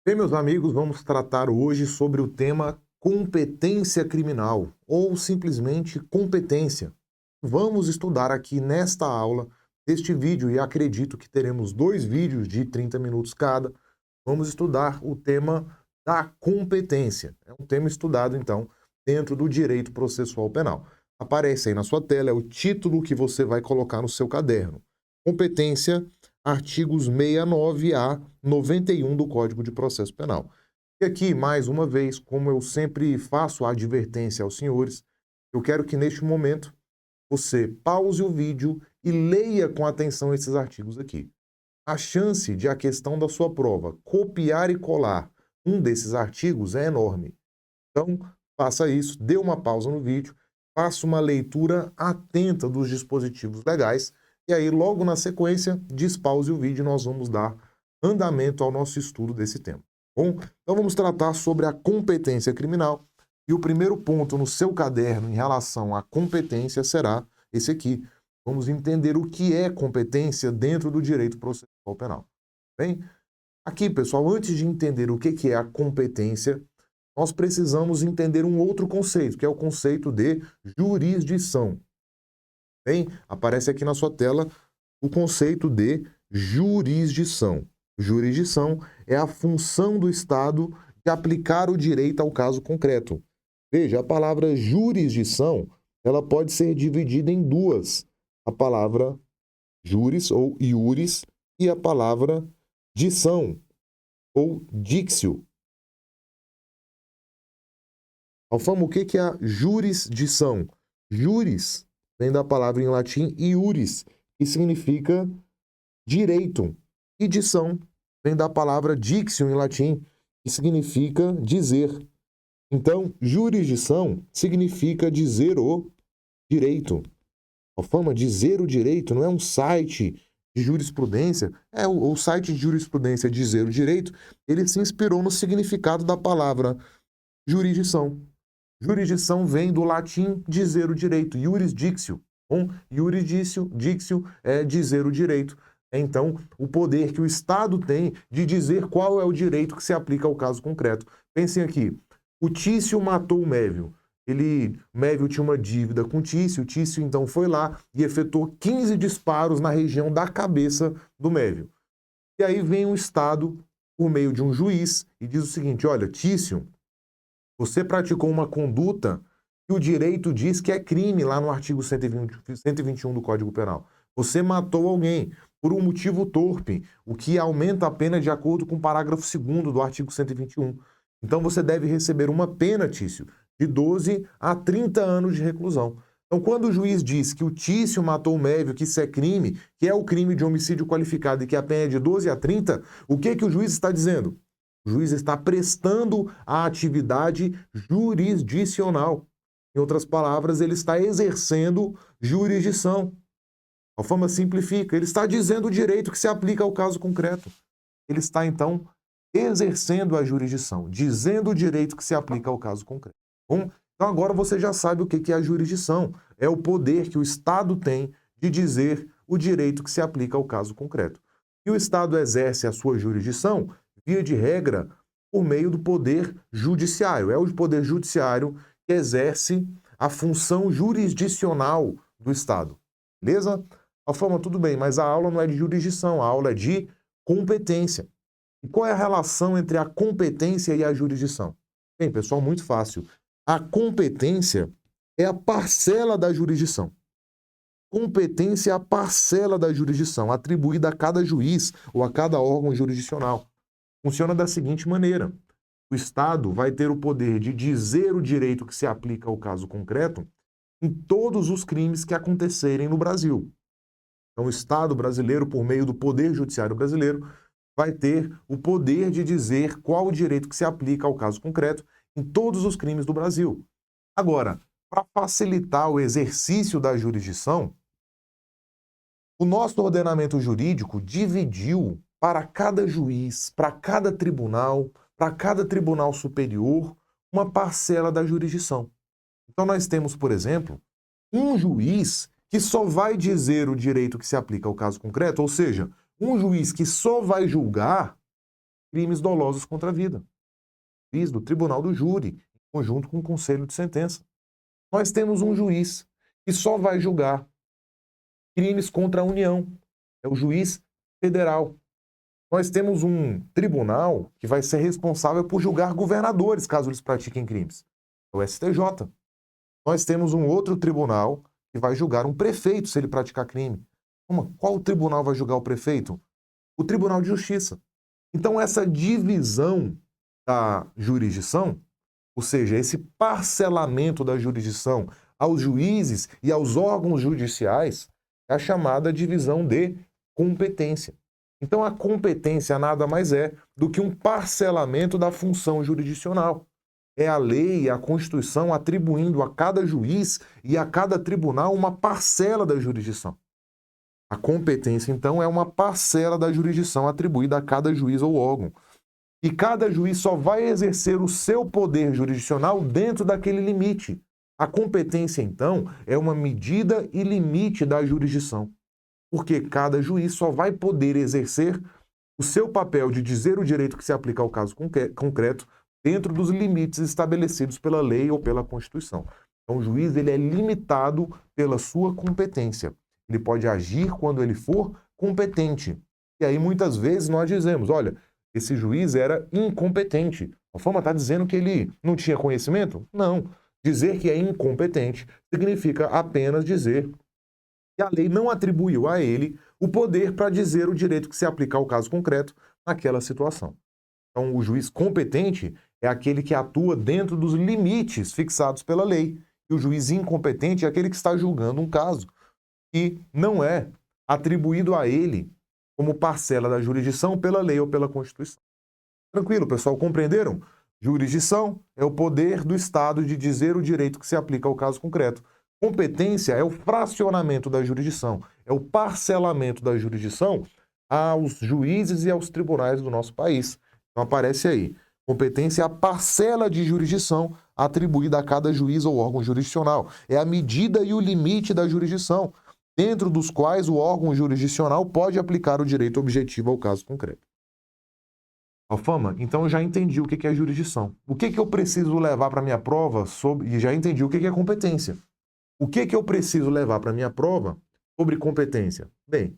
Bem, meus amigos, vamos tratar hoje sobre o tema competência criminal ou simplesmente competência. Vamos estudar aqui nesta aula, neste vídeo, e acredito que teremos dois vídeos de 30 minutos cada. Vamos estudar o tema da competência. É um tema estudado, então, dentro do direito processual penal. Aparece aí na sua tela, é o título que você vai colocar no seu caderno. Competência, artigos 69 a 91 do Código de Processo Penal. E aqui, mais uma vez, como eu sempre faço a advertência aos senhores, eu quero que neste momento você pause o vídeo e leia com atenção esses artigos aqui. A chance de a questão da sua prova copiar e colar um desses artigos é enorme. Então, faça isso, dê uma pausa no vídeo, faça uma leitura atenta dos dispositivos legais e aí, logo na sequência, despause o vídeo e nós vamos dar andamento ao nosso estudo desse tema. Bom, então vamos tratar sobre a competência criminal e o primeiro ponto no seu caderno em relação à competência será esse aqui. Vamos entender o que é competência dentro do direito processual penal. Bem, aqui, pessoal, antes de entender o que é a competência, nós precisamos entender um outro conceito, que é o conceito de jurisdição. Bem, aparece aqui na sua tela o conceito de jurisdição. Jurisdição é a função do Estado de aplicar o direito ao caso concreto. Veja, a palavra jurisdição, ela pode ser dividida em duas. A palavra juris ou iuris e a palavra dição ou dictio. Alfama, o que é a jurisdição? Juris vem da palavra em latim iuris, que significa direito. E dição vem da palavra dictio em latim, que significa dizer. Então, jurisdição significa dizer o direito. Alfama, dizer o direito não é um site de jurisprudência, o site de jurisprudência dizer o direito, ele se inspirou no significado da palavra jurisdição. Jurisdição vem do latim dizer o direito, iuris dictio. Dictio é dizer o direito. Então, o poder que o Estado tem de dizer qual é o direito que se aplica ao caso concreto. Pensem aqui, o Tício matou o Mévio. Mévio tinha uma dívida com o Tício então foi lá e efetuou 15 disparos na região da cabeça do Mévio. E aí vem o Estado, por meio de um juiz, e diz o seguinte: olha, Tício, você praticou uma conduta que o direito diz que é crime lá no artigo 121 do Código Penal. Você matou alguém por um motivo torpe, o que aumenta a pena de acordo com o parágrafo 2º do artigo 121. Então você deve receber uma pena, Tício, de 12 a 30 anos de reclusão. Então, quando o juiz diz que o Tício matou o Mévio, que isso é crime, que é o crime de homicídio qualificado e que a pena é de 12 a 30, o que o juiz está dizendo? O juiz está prestando a atividade jurisdicional. Em outras palavras, ele está exercendo jurisdição. A forma simplifica, ele está dizendo o direito que se aplica ao caso concreto. Ele está, então, exercendo a jurisdição, dizendo o direito que se aplica ao caso concreto. Bom, então agora você já sabe o que é a jurisdição. É o poder que o Estado tem de dizer o direito que se aplica ao caso concreto. E o Estado exerce a sua jurisdição, via de regra, por meio do poder judiciário. É o poder judiciário que exerce a função jurisdicional do Estado. Beleza? Alfama, tudo bem, mas a aula não é de jurisdição, a aula é de competência. E qual é a relação entre a competência e a jurisdição? Bem, pessoal, muito fácil. A competência é a parcela da jurisdição. Competência é a parcela da jurisdição atribuída a cada juiz ou a cada órgão jurisdicional. Funciona da seguinte maneira: o Estado vai ter o poder de dizer o direito que se aplica ao caso concreto em todos os crimes que acontecerem no Brasil. Então, o Estado brasileiro, por meio do Poder Judiciário brasileiro, vai ter o poder de dizer qual o direito que se aplica ao caso concreto em todos os crimes do Brasil. Agora, para facilitar o exercício da jurisdição, o nosso ordenamento jurídico dividiu para cada juiz, para cada tribunal superior, uma parcela da jurisdição. Então, nós temos, por exemplo, um juiz que só vai dizer o direito que se aplica ao caso concreto, ou seja, um juiz que só vai julgar crimes dolosos contra a vida. Juiz do Tribunal do Júri, em conjunto com o Conselho de Sentença. Nós temos um juiz que só vai julgar crimes contra a União. É o juiz federal. Nós temos um tribunal que vai ser responsável por julgar governadores, caso eles pratiquem crimes. É o STJ. Nós temos um outro tribunal que vai julgar um prefeito se ele praticar crime. Qual tribunal vai julgar o prefeito? O Tribunal de Justiça. Então, essa divisão da jurisdição, ou seja, esse parcelamento da jurisdição aos juízes e aos órgãos judiciais, é a chamada divisão de competência. Então, a competência nada mais é do que um parcelamento da função jurisdicional. É a lei e a Constituição atribuindo a cada juiz e a cada tribunal uma parcela da jurisdição. A competência, então, é uma parcela da jurisdição atribuída a cada juiz ou órgão. E cada juiz só vai exercer o seu poder jurisdicional dentro daquele limite. A competência, então, é uma medida e limite da jurisdição. Porque cada juiz só vai poder exercer o seu papel de dizer o direito que se aplica ao caso concreto dentro dos limites estabelecidos pela lei ou pela Constituição. Então, o juiz ele é limitado pela sua competência. Ele pode agir quando ele for competente. E aí, muitas vezes, nós dizemos, olha, esse juiz era incompetente. A forma está dizendo que ele não tinha conhecimento? Não. Dizer que é incompetente significa apenas dizer que a lei não atribuiu a ele o poder para dizer o direito que se aplica ao caso concreto naquela situação. Então, o juiz competente é aquele que atua dentro dos limites fixados pela lei. E o juiz incompetente é aquele que está julgando um caso que não é atribuído a ele como parcela da jurisdição pela lei ou pela Constituição. Tranquilo, pessoal? Compreenderam? Jurisdição é o poder do Estado de dizer o direito que se aplica ao caso concreto. Competência é o fracionamento da jurisdição, é o parcelamento da jurisdição aos juízes e aos tribunais do nosso país. Então aparece aí. Competência é a parcela de jurisdição atribuída a cada juiz ou órgão jurisdicional. É a medida e o limite da jurisdição, dentro dos quais o órgão jurisdicional pode aplicar o direito objetivo ao caso concreto. Alfama, então eu já entendi o que é jurisdição. O que eu preciso levar para a minha prova e já entendi o que é competência. O que eu preciso levar para a minha prova sobre competência? Bem,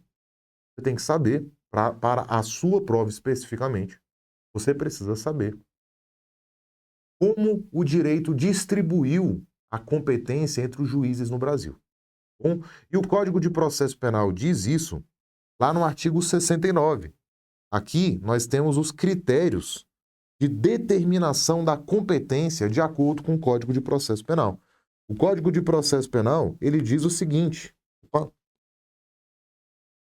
você tem que saber, para a sua prova especificamente, você precisa saber como o direito distribuiu a competência entre os juízes no Brasil. Bom, e o Código de Processo Penal diz isso lá no artigo 69. Aqui nós temos os critérios de determinação da competência de acordo com o Código de Processo Penal. O Código de Processo Penal, ele diz o seguinte. O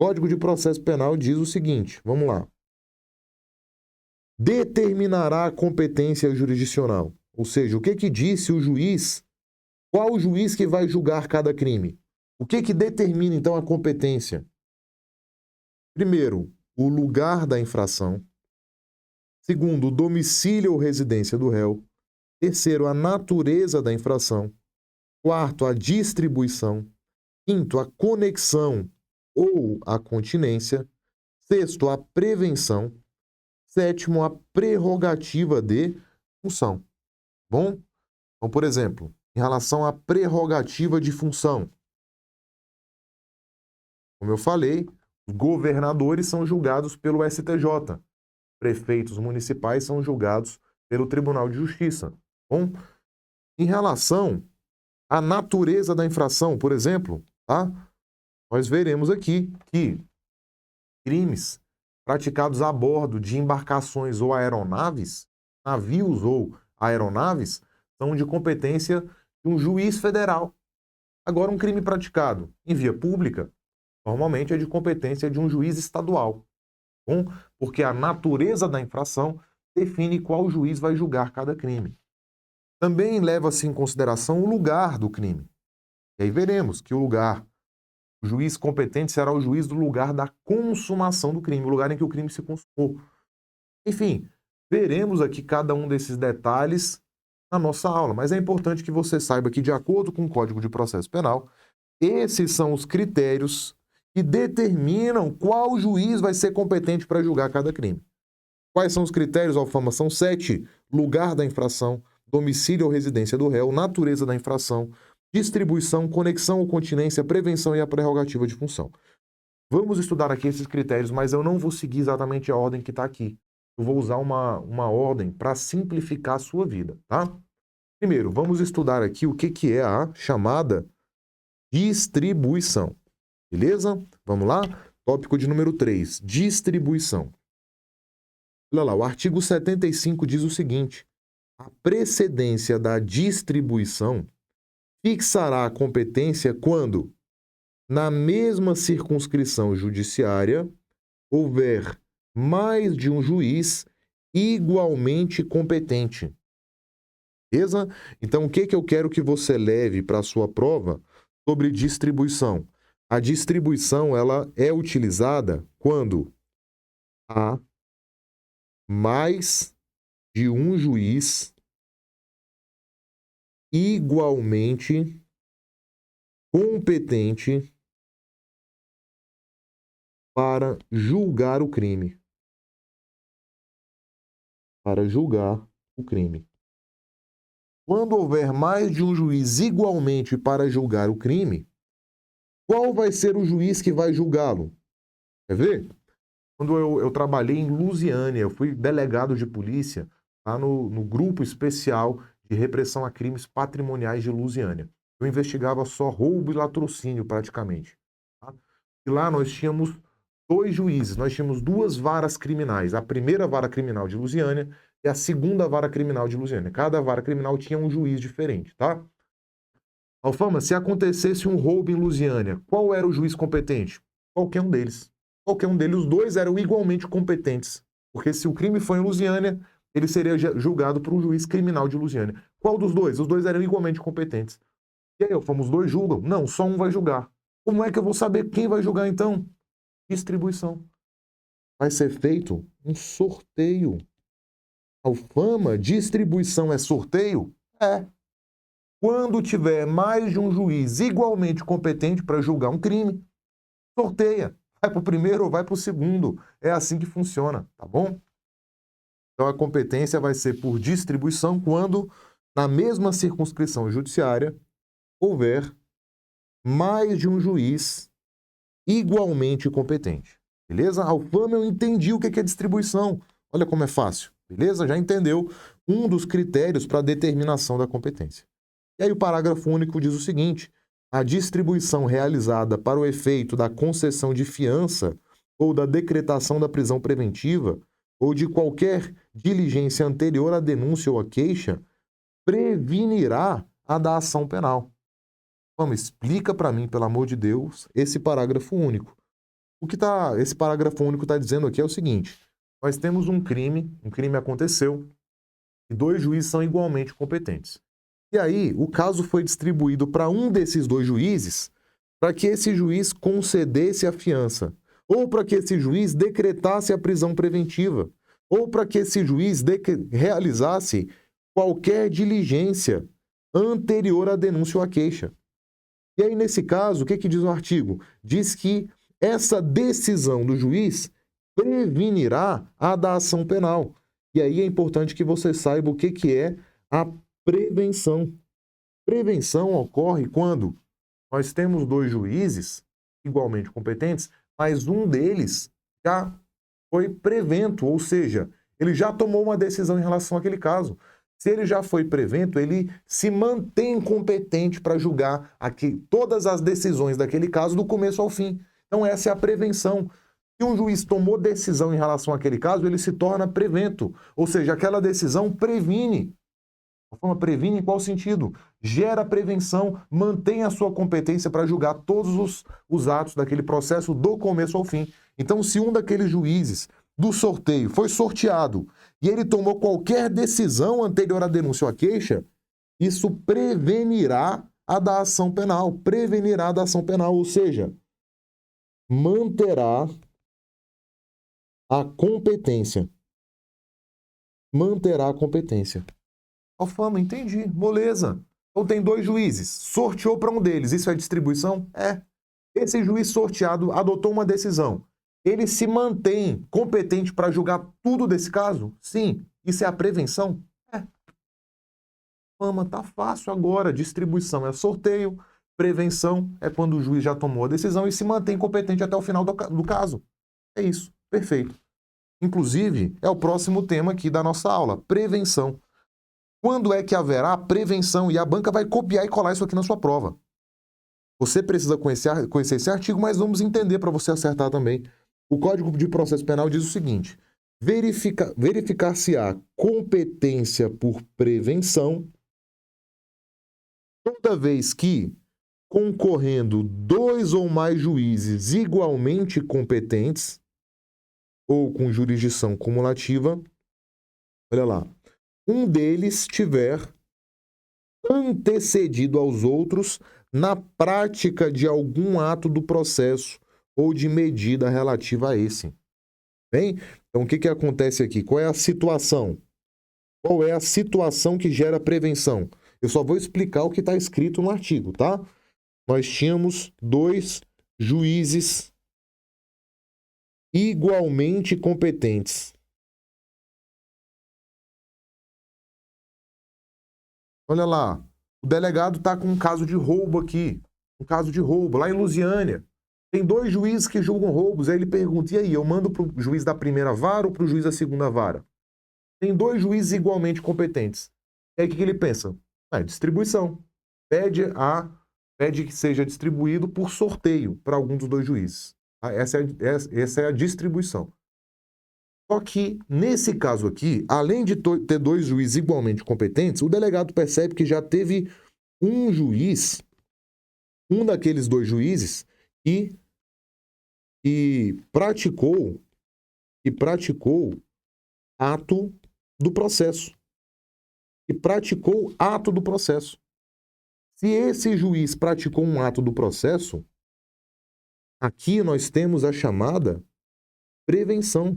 Código de Processo Penal diz o seguinte, vamos lá. Determinará a competência jurisdicional. Ou seja, o que disse o juiz, qual o juiz que vai julgar cada crime? O que determina, então, a competência? Primeiro, o lugar da infração. Segundo, o domicílio ou residência do réu. Terceiro, a natureza da infração. Quarto, a distribuição. Quinto, a conexão ou a continência. Sexto, a prevenção. Sétimo, a prerrogativa de função. Bom? Então, por exemplo, em relação à prerrogativa de função, como eu falei, os governadores são julgados pelo STJ. Prefeitos municipais são julgados pelo Tribunal de Justiça. Bom, em relação à natureza da infração, por exemplo, tá? Nós veremos aqui que crimes praticados a bordo de embarcações ou aeronaves, navios ou aeronaves, são de competência de um juiz federal. Agora, um crime praticado em via pública, normalmente é de competência de um juiz estadual. Bom, porque a natureza da infração define qual juiz vai julgar cada crime. Também leva-se em consideração o lugar do crime. E aí veremos que o juiz competente será o juiz do lugar da consumação do crime, o lugar em que o crime se consumou. Enfim, veremos aqui cada um desses detalhes na nossa aula, mas é importante que você saiba que, de acordo com o Código de Processo Penal, esses são os critérios que determinam qual juiz vai ser competente para julgar cada crime. Quais são os critérios, Alfama? São 7. Lugar da infração, domicílio ou residência do réu, natureza da infração, distribuição, conexão ou continência, prevenção e a prerrogativa de função. Vamos estudar aqui esses critérios, mas eu não vou seguir exatamente a ordem que está aqui. Eu vou usar uma ordem para simplificar a sua vida, tá? Primeiro, vamos estudar aqui o que é a chamada distribuição. Beleza? Vamos lá? Tópico de número 3, distribuição. Olha lá, o artigo 75 diz o seguinte: a precedência da distribuição fixará a competência quando, na mesma circunscrição judiciária, houver mais de um juiz igualmente competente. Beleza? Então, o que eu quero que você leve para a sua prova sobre distribuição? A distribuição ela é utilizada quando há mais de um juiz igualmente competente para julgar o crime. Para julgar o crime. Quando houver mais de um juiz igualmente para julgar o crime, qual vai ser o juiz que vai julgá-lo? Quer ver? Quando eu trabalhei em Lusiânia, eu fui delegado de polícia lá no grupo especial de repressão a crimes patrimoniais de Lusiânia. Eu investigava só roubo e latrocínio praticamente. Tá? E lá nós tínhamos 2 juízes, nós tínhamos 2 varas criminais. A primeira vara criminal de Lusiânia e a segunda vara criminal de Lusiânia. Cada vara criminal tinha um juiz diferente, tá? Alfama, se acontecesse um roubo em Lusiânia, qual era o juiz competente? Qualquer um deles. Qualquer um deles, os 2 eram igualmente competentes. Porque se o crime foi em Lusiânia, ele seria julgado por um juiz criminal de Lusiânia. Qual dos 2? Os 2 eram igualmente competentes. E aí, Alfama, os 2 julgam? Não, só um vai julgar. Como é que eu vou saber quem vai julgar, então? Distribuição. Vai ser feito um sorteio. Alfama, distribuição é sorteio? É. Quando tiver mais de um juiz igualmente competente para julgar um crime, sorteia. Vai para o primeiro ou vai para o segundo. É assim que funciona, tá bom? Então a competência vai ser por distribuição quando, na mesma circunscrição judiciária, houver mais de um juiz igualmente competente. Beleza? Alfama, eu entendi o que é distribuição. Olha como é fácil. Beleza? Já entendeu um dos critérios para a determinação da competência. E aí o parágrafo único diz o seguinte: a distribuição realizada para o efeito da concessão de fiança ou da decretação da prisão preventiva ou de qualquer diligência anterior à denúncia ou à queixa prevenirá a da ação penal. Vamos, explica para mim, pelo amor de Deus, esse parágrafo único. Esse parágrafo único está dizendo aqui é o seguinte: nós temos um crime aconteceu, e 2 juízes são igualmente competentes. E aí, o caso foi distribuído para um desses 2 juízes para que esse juiz concedesse a fiança, ou para que esse juiz decretasse a prisão preventiva, ou para que esse juiz realizasse qualquer diligência anterior à denúncia ou à queixa. E aí, nesse caso, o que diz o artigo? Diz que essa decisão do juiz prevenirá a da ação penal. E aí é importante que você saiba o que é a prevenção. Prevenção ocorre quando nós temos 2 juízes igualmente competentes, mas um deles já foi prevento, ou seja, ele já tomou uma decisão em relação àquele caso. Se ele já foi prevento, ele se mantém competente para julgar todas as decisões daquele caso do começo ao fim. Então essa é a prevenção. Se um juiz tomou decisão em relação àquele caso, ele se torna prevento, ou seja, aquela decisão previne. A forma previne em qual sentido? Gera prevenção, mantém a sua competência para julgar todos os atos daquele processo do começo ao fim. Então, se um daqueles juízes do sorteio foi sorteado e ele tomou qualquer decisão anterior à denúncia ou à queixa, isso prevenirá a da ação penal. Prevenirá a da ação penal, ou seja, manterá a competência. Manterá a competência. Alfama, entendi. Moleza. Então tem 2 juízes. Sorteou para um deles. Isso é distribuição? É. Esse juiz sorteado adotou uma decisão. ele se mantém competente para julgar tudo desse caso? Sim. Isso é a prevenção? É. Fama, tá fácil agora. Distribuição é sorteio, prevenção é quando o juiz já tomou a decisão e se mantém competente até o final do caso. É isso. Perfeito. Inclusive, é o próximo tema aqui da nossa aula, prevenção. Quando é que haverá prevenção? E a banca vai copiar e colar isso aqui na sua prova. Você precisa conhecer esse artigo, mas vamos entender para você acertar também. O Código de Processo Penal diz o seguinte: verificar-se-á competência por prevenção toda vez que, concorrendo 2 ou mais juízes igualmente competentes ou com jurisdição cumulativa, olha lá, um deles tiver antecedido aos outros na prática de algum ato do processo ou de medida relativa a esse. Bem? Então, o que acontece aqui? Qual é a situação? Qual é a situação que gera prevenção? Eu só vou explicar o que está escrito no artigo, tá? Nós tínhamos 2 juízes igualmente competentes. Olha lá, o delegado está com um caso de roubo aqui, um caso de roubo, lá em Lusiânia. Tem 2 juízes que julgam roubos, aí ele pergunta, e aí, eu mando para o juiz da primeira vara ou para o juiz da segunda vara? Tem 2 juízes igualmente competentes. E aí o que ele pensa? Distribuição. Pede que seja distribuído por sorteio para algum dos 2 juízes. Essa é a distribuição. Só que, nesse caso aqui, além de ter 2 juízes igualmente competentes, o delegado percebe que já teve um juiz, um daqueles 2 juízes, e praticou ato do processo. Se esse juiz praticou um ato do processo, aqui nós temos a chamada prevenção.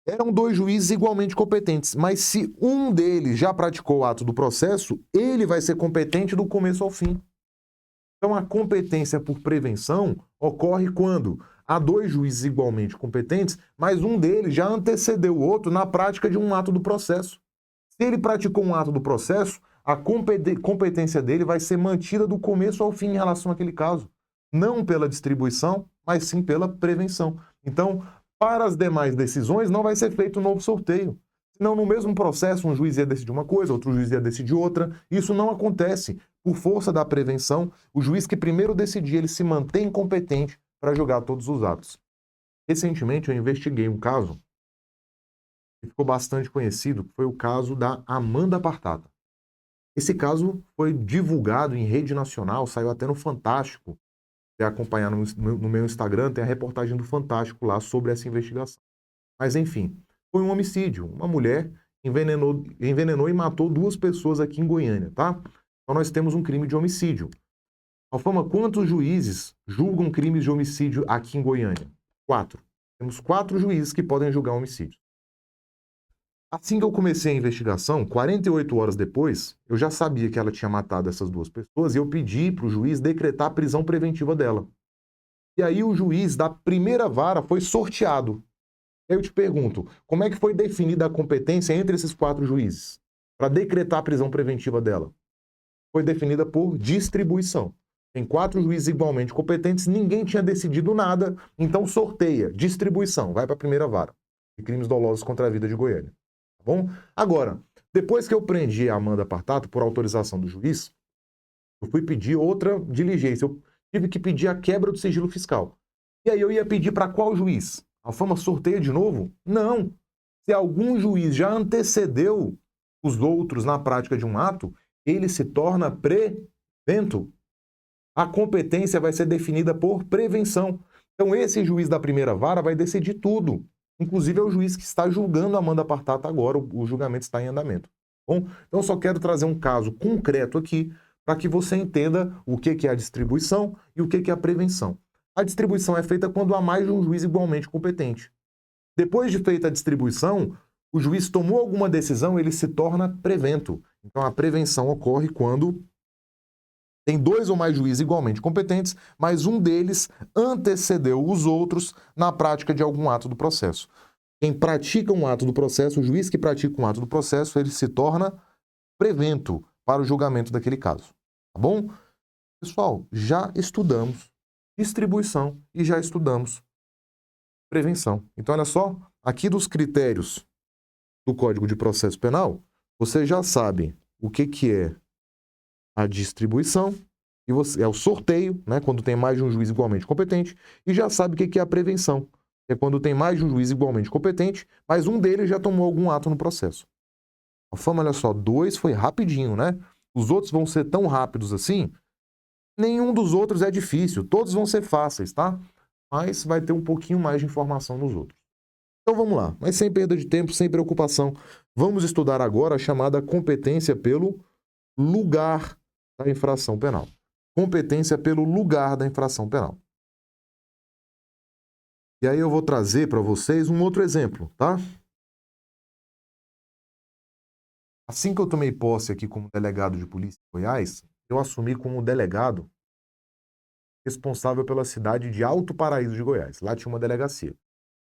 Eram 2 juízes igualmente competentes, mas se um deles já praticou o ato do processo, ele vai ser competente do começo ao fim. Então, a competência por prevenção ocorre quando há 2 juízes igualmente competentes, mas um deles já antecedeu o outro na prática de um ato do processo. Se ele praticou um ato do processo, a competência dele vai ser mantida do começo ao fim em relação àquele caso. Não pela distribuição, mas sim pela prevenção. Então, para as demais decisões, não vai ser feito um novo sorteio. Senão, no mesmo processo, um juiz ia decidir uma coisa, outro juiz ia decidir outra. Isso não acontece. Por força da prevenção, o juiz que primeiro decidir, ele se mantém competente para julgar todos os atos. Recentemente, eu investiguei um caso que ficou bastante conhecido, que foi o caso da Amanda Apartata. Esse caso foi divulgado em rede nacional, saiu até no Fantástico. Se acompanhar no meu Instagram, tem a reportagem do Fantástico lá sobre essa investigação. Mas, enfim, foi um homicídio. Uma mulher envenenou e matou 2 pessoas aqui em Goiânia, tá? Então, nós temos um crime de homicídio. Alfama, quantos juízes julgam crimes de homicídio aqui em Goiânia? 4. Temos 4 juízes que podem julgar homicídio. Assim que eu comecei a investigação, 48 horas depois, eu já sabia que ela tinha matado essas 2 pessoas e eu pedi para o juiz decretar a prisão preventiva dela. E aí o juiz da primeira vara foi sorteado. Eu te pergunto, como é que foi definida a competência entre esses 4 juízes para decretar a prisão preventiva dela? Foi definida por distribuição. Tem 4 juízes igualmente competentes, ninguém tinha decidido nada, então sorteia, distribuição, vai para a primeira vara de crimes dolosos contra a vida de Goiânia. Tá bom? Agora, depois que eu prendi a Amanda Apartata por autorização do juiz, eu fui pedir outra diligência. Eu tive que pedir a quebra do sigilo fiscal. E aí eu ia pedir para qual juiz? A Alfama sorteia de novo? Não. Se algum juiz já antecedeu os outros na prática de um ato, ele se torna prevento. A competência vai ser definida por prevenção. Então esse juiz da primeira vara vai decidir tudo. Inclusive é o juiz que está julgando a Amanda Apartata agora, o julgamento está em andamento. Bom, então eu só quero trazer um caso concreto aqui para que você entenda o que é a distribuição e o que é a prevenção. A distribuição é feita quando há mais de um juiz igualmente competente. Depois de feita a distribuição, o juiz tomou alguma decisão, ele se torna prevento. Então a prevenção ocorre quando Tem 2 ou mais juízes igualmente competentes, mas um deles antecedeu os outros na prática de algum ato do processo. Quem pratica um ato do processo, o juiz que pratica um ato do processo, ele se torna prevento para o julgamento daquele caso. Tá bom? Pessoal, já estudamos distribuição e já estudamos prevenção. Então, olha só, aqui dos critérios do Código de Processo Penal, você já sabe o que é a distribuição, e é o sorteio, né, quando tem mais de um juiz igualmente competente, e já sabe o que é a prevenção, que é quando tem mais de um juiz igualmente competente, mas um deles já tomou algum ato no processo. A fama, olha só, 2 foi rapidinho, né? Os outros vão ser tão rápidos assim? Nenhum dos outros é difícil, todos vão ser fáceis, tá? Mas vai ter um pouquinho mais de informação nos outros. Então vamos lá, mas sem perda de tempo, sem preocupação. Vamos estudar agora a chamada competência pelo lugar da infração penal. Competência pelo lugar da infração penal. E aí eu vou trazer para vocês um outro exemplo, tá? Assim que eu tomei posse aqui como delegado de polícia em Goiás, eu assumi como delegado responsável pela cidade de Alto Paraíso de Goiás. Lá tinha uma delegacia.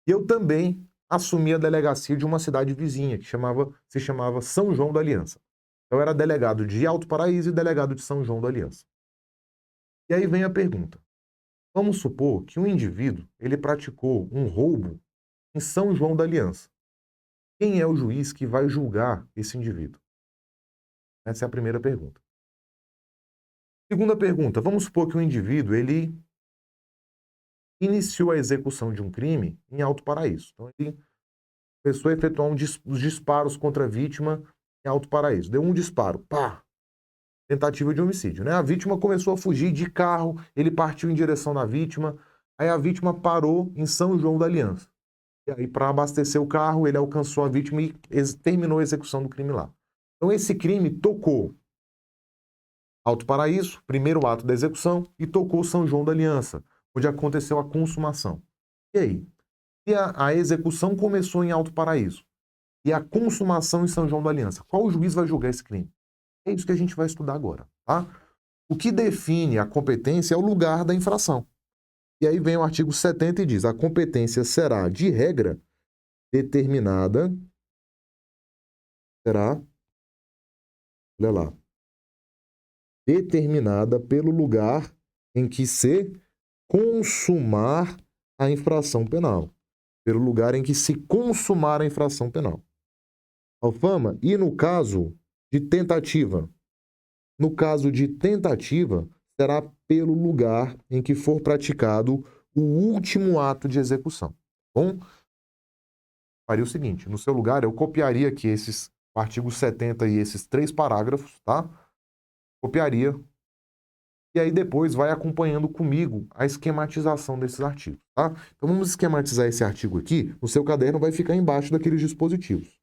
E eu também assumi a delegacia de uma cidade vizinha, que se chamava São João da Aliança. Eu era delegado de Alto Paraíso e delegado de São João da Aliança. E aí vem a pergunta. Vamos supor que um indivíduo ele praticou um roubo em São João da Aliança. Quem é o juiz que vai julgar esse indivíduo? Essa é a primeira pergunta. Segunda pergunta, vamos supor que o indivíduo ele iniciou a execução de um crime em Alto Paraíso. Então, ele começou a efetuar os disparos contra a vítima em Alto Paraíso. Deu um disparo, pá! Tentativa de homicídio, né? A vítima começou a fugir de carro, ele partiu em direção da vítima, aí a vítima parou em São João da Aliança. E aí, para abastecer o carro, ele alcançou a vítima e terminou a execução do crime lá. Então, esse crime tocou Alto Paraíso, primeiro ato da execução, e tocou São João da Aliança, onde aconteceu a consumação. E aí? E a execução começou em Alto Paraíso e a consumação em São João da Aliança. Qual juiz vai julgar esse crime? É isso que a gente vai estudar agora, tá? O que define a competência é o lugar da infração. E aí vem o artigo 70 e diz: a competência será, de regra, determinada, olha lá, determinada pelo lugar em que se consumar a infração penal. Pelo lugar em que se consumar a infração penal. Alfama, e no caso de tentativa? No caso de tentativa, será pelo lugar em que for praticado o último ato de execução. Bom, faria o seguinte, no seu lugar eu copiaria aqui o artigo 70 e esses 3 parágrafos, tá? Copiaria. E aí depois vai acompanhando comigo a esquematização desses artigos, tá? Então vamos esquematizar esse artigo aqui. No seu caderno vai ficar embaixo daqueles dispositivos.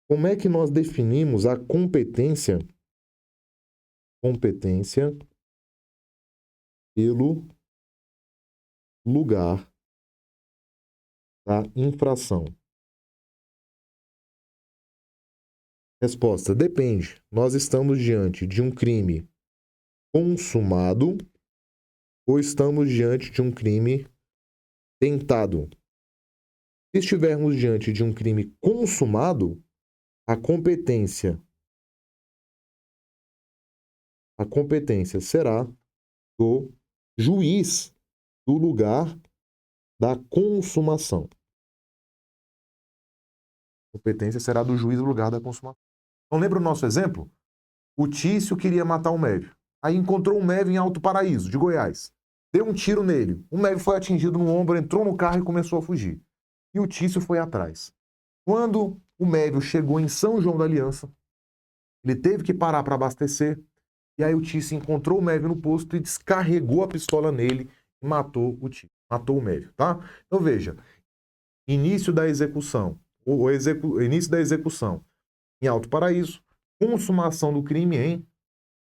Como é que nós definimos a competência? Competência pelo lugar da infração. Resposta: depende. Nós estamos diante de um crime consumado ou estamos diante de um crime tentado? Se estivermos diante de um crime consumado, a competência será do juiz do lugar da consumação. A competência será do juiz do lugar da consumação. Então lembra o nosso exemplo? O Tício queria matar o Mévio. Aí encontrou o Mévio em Alto Paraíso, de Goiás. Deu um tiro nele. O Mévio foi atingido no ombro, entrou no carro e começou a fugir. E o Tício foi atrás. Quando o Mévio chegou em São João da Aliança, ele teve que parar para abastecer. E aí o Tício encontrou o Mévio no posto e descarregou a pistola nele e matou o Tício. Matou o Mévio, tá? Então veja, início da execução, início da execução em Alto Paraíso, consumação do crime em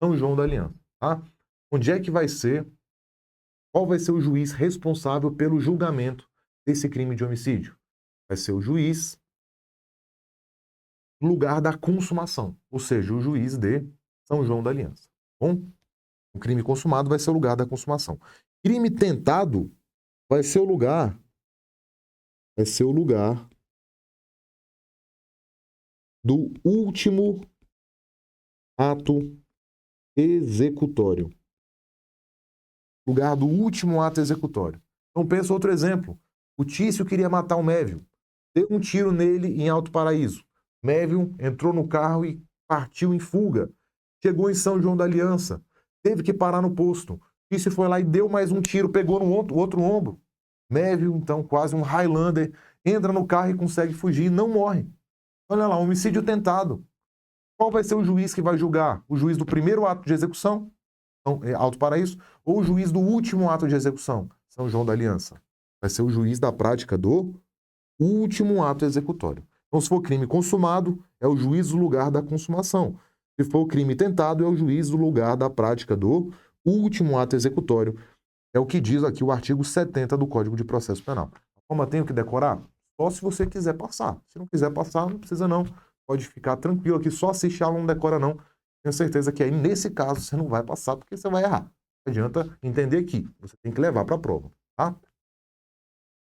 São João da Aliança, tá? Onde é que vai ser, qual vai ser o juiz responsável pelo julgamento desse crime de homicídio? Vai ser o juiz no lugar da consumação, ou seja, o juiz de São João da Aliança, tá bom? O crime consumado vai ser o lugar da consumação. Crime tentado vai ser o lugar do último ato executório. Lugar do último ato executório. Então pensa outro exemplo. O Tício queria matar o Mévio. Deu um tiro nele em Alto Paraíso. Mévio entrou no carro e partiu em fuga. Chegou em São João da Aliança. Teve que parar no posto. Tício foi lá e deu mais um tiro, pegou no outro ombro. Mévio, então, quase um Highlander, entra no carro e consegue fugir e não morre. Olha lá, homicídio tentado. Qual vai ser o juiz que vai julgar? O juiz do primeiro ato de execução, Alto Paraíso, ou o juiz do último ato de execução, São João da Aliança? Vai ser o juiz da prática do último ato executório. Então, se for crime consumado, é o juiz do lugar da consumação. Se for crime tentado, é o juiz do lugar da prática do último ato executório. É o que diz aqui o artigo 70 do Código de Processo Penal. Como eu tenho que decorar? Só se você quiser passar. Se não quiser passar, não precisa não. Pode ficar tranquilo aqui, só assiste a aula, não decora não. Tenho certeza que aí, nesse caso, você não vai passar, porque você vai errar. Não adianta entender aqui. Você tem que levar para a prova, tá?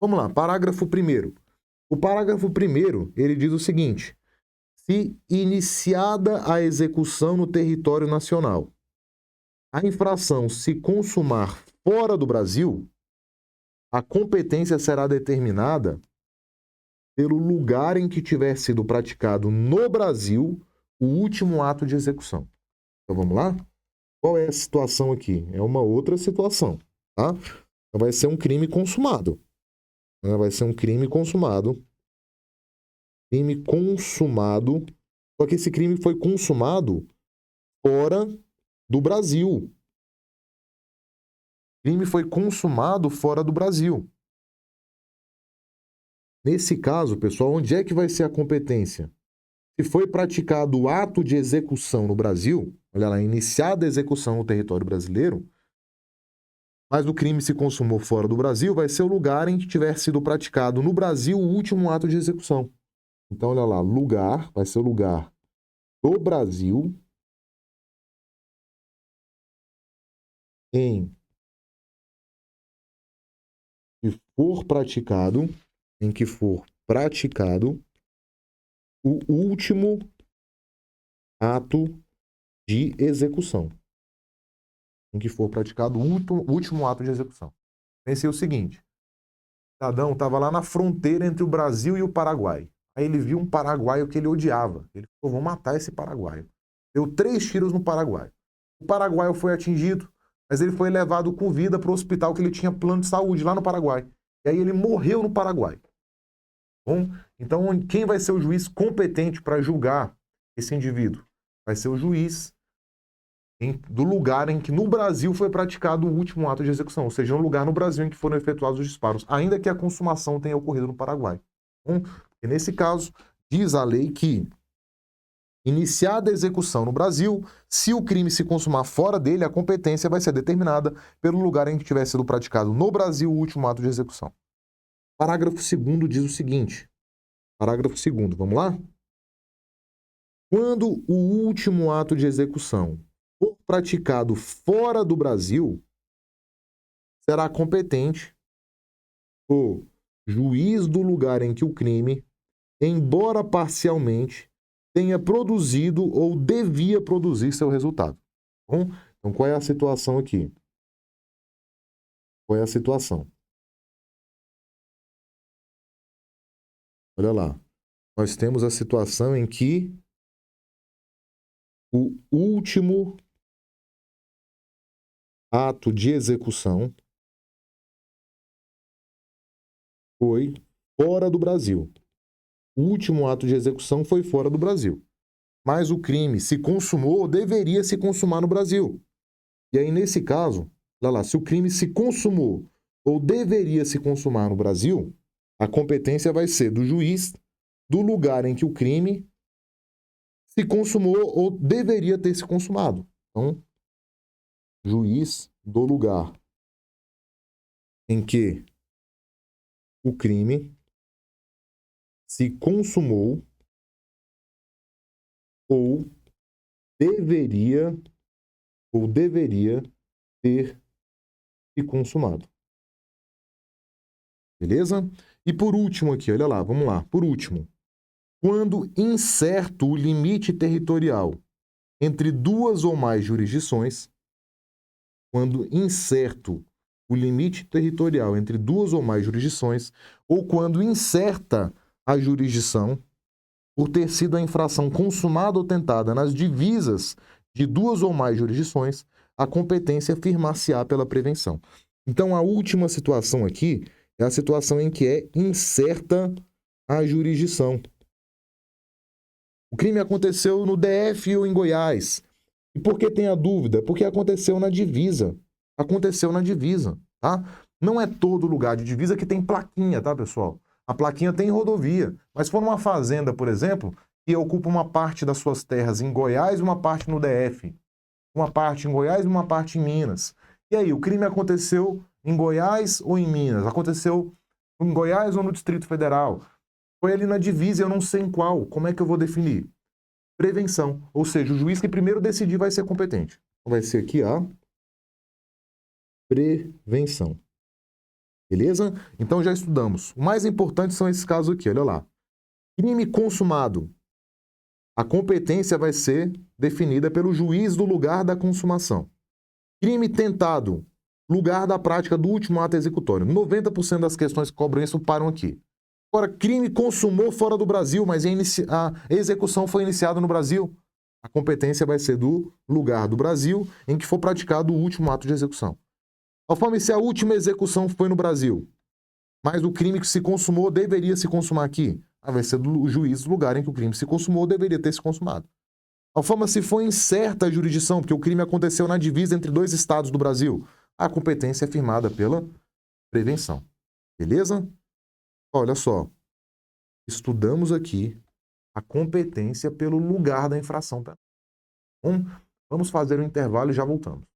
Vamos lá, parágrafo 1º. O parágrafo 1º, ele diz o seguinte: se iniciada a execução no território nacional, a infração se consumar fora do Brasil, a competência será determinada pelo lugar em que tiver sido praticado no Brasil o último ato de execução. Então vamos lá? Qual é a situação aqui? É uma outra situação, tá? Então vai ser um crime consumado. Vai ser um crime consumado. Crime consumado. Só que esse crime foi consumado fora do Brasil. O crime foi consumado fora do Brasil. Nesse caso, pessoal, onde é que vai ser a competência? Se foi praticado o ato de execução no Brasil, olha lá, iniciada a execução no território brasileiro, mas o crime se consumou fora do Brasil, vai ser o lugar em que tiver sido praticado no Brasil o último ato de execução. Então, olha lá, lugar, vai ser o lugar do Brasil em que for praticado o último ato de execução. Em que for praticado o último ato de execução. Pensei o seguinte: o cidadão estava lá na fronteira entre o Brasil e o Paraguai. Aí ele viu um paraguaio que ele odiava. Ele falou: vou matar esse paraguaio. Deu 3 tiros no paraguaio. O paraguaio foi atingido, mas ele foi levado com vida para o hospital que ele tinha plano de saúde lá no Paraguai. E aí ele morreu no Paraguai. Bom, então quem vai ser o juiz competente para julgar esse indivíduo? Vai ser o juiz do lugar em que no Brasil foi praticado o último ato de execução, ou seja, no lugar no Brasil em que foram efetuados os disparos, ainda que a consumação tenha ocorrido no Paraguai. Bom, e nesse caso, diz a lei que, iniciada a execução no Brasil, se o crime se consumar fora dele, a competência vai ser determinada pelo lugar em que tiver sido praticado no Brasil o último ato de execução. Parágrafo 2º diz o seguinte, parágrafo 2º, vamos lá? Quando o último ato de execução for praticado fora do Brasil, será competente o juiz do lugar em que o crime, embora parcialmente, tenha produzido ou devia produzir seu resultado. Bom, então, qual é a situação aqui? Qual é a situação? Olha lá. Nós temos a situação em que o último ato de execução foi fora do Brasil. O último ato de execução foi fora do Brasil. Mas o crime se consumou ou deveria se consumar no Brasil. E aí, nesse caso, olha lá, se o crime se consumou ou deveria se consumar no Brasil, a competência vai ser do juiz do lugar em que o crime se consumou ou deveria ter se consumado. Então, juiz do lugar em que o crime se consumou ou deveria ou deveria ter se consumado. Beleza? E por último aqui, olha lá, vamos lá. Por último, quando incerto o limite territorial entre duas ou mais jurisdições, quando incerto o limite territorial entre duas ou mais jurisdições, ou quando incerta a jurisdição, por ter sido a infração consumada ou tentada nas divisas de duas ou mais jurisdições, a competência firmar-se-á pela prevenção. Então, a última situação aqui é a situação em que é incerta a jurisdição. O crime aconteceu no DF ou em Goiás. E por que tem a dúvida? Porque aconteceu na divisa. Aconteceu na divisa, tá? Não é todo lugar de divisa que tem plaquinha, tá, pessoal? A plaquinha tem em rodovia. Mas se for numa fazenda, por exemplo, que ocupa uma parte das suas terras em Goiás e uma parte no DF. Uma parte em Goiás e uma parte em Minas. E aí, o crime aconteceu em Goiás ou em Minas? Aconteceu em Goiás ou no Distrito Federal? Foi ali na divisa, eu não sei em qual. Como é que eu vou definir? Prevenção. Ou seja, o juiz que primeiro decidir vai ser competente. Vai ser aqui a prevenção. Beleza? Então já estudamos. O mais importante são esses casos aqui, olha lá. Crime consumado. A competência vai ser definida pelo juiz do lugar da consumação. Crime tentado. Lugar da prática do último ato executório. 90% das questões que cobram isso param aqui. Agora, crime consumou fora do Brasil, mas a execução foi iniciada no Brasil. A competência vai ser do lugar do Brasil em que for praticado o último ato de execução. Conforme se a última execução foi no Brasil, mas o crime que se consumou deveria se consumar aqui, vai ser do juiz do lugar em que o crime se consumou deveria ter se consumado. Conforme se foi incerta a jurisdição, porque o crime aconteceu na divisa entre dois estados do Brasil, a competência é firmada pela prevenção. Beleza? Olha só, estudamos aqui a competência pelo lugar da infração. Tá? Vamos fazer um intervalo e já voltamos.